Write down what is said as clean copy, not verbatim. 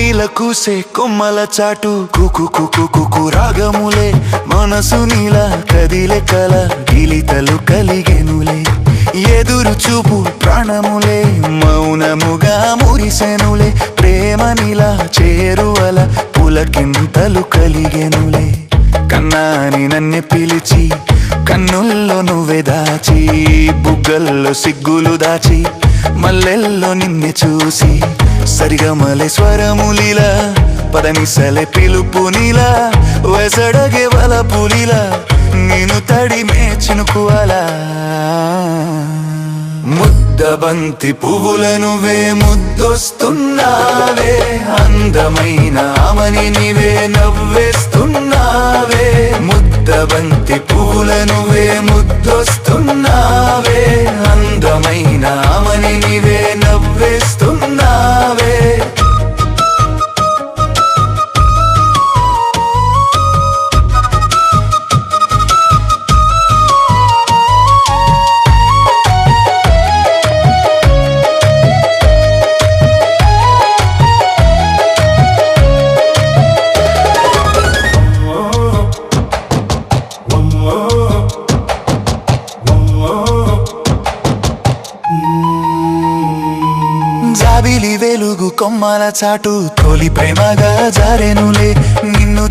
కోయిల కూసే కొమ్మల చాటు కుకు కుకు కుకు రాగములే మనసు నీలా కదిలే కల గిలితలు కలిగెనులే ఎదురు చూపు ప్రాణములే మౌనముగా మురిసెనులే ప్రేమ నీలా చేరువల పులకింతలు కలిగెనులే కన్నాని నన్ను పిలిచి కన్నుల్లో నువ్వే దాచి బుగ్గల్లో సిగ్గులు దాచి మల్లెల్లో నిన్నే చూసి సరిగమలే స్వరములిలా పదనిసలే పిలుపు నీలా వెసడగే వలపులిలా నేను తడిమే చినుకువలా ముద్దబంతి పువ్వుల నువ్వే ముద్దొస్తున్నావే అందమైన ఆమని నీవే నవ్వేస్తున్నావే ముద్దబంతి పువ్వుల నువ్వే ముద్దొస్తున్నావే అందమైన ఆమని నీవే నవ్వేస్తున్నావే జాబిలి వెలుగు కొమ్మల చాటు తొలి ప్రేమగా జారెనులే నిన్ను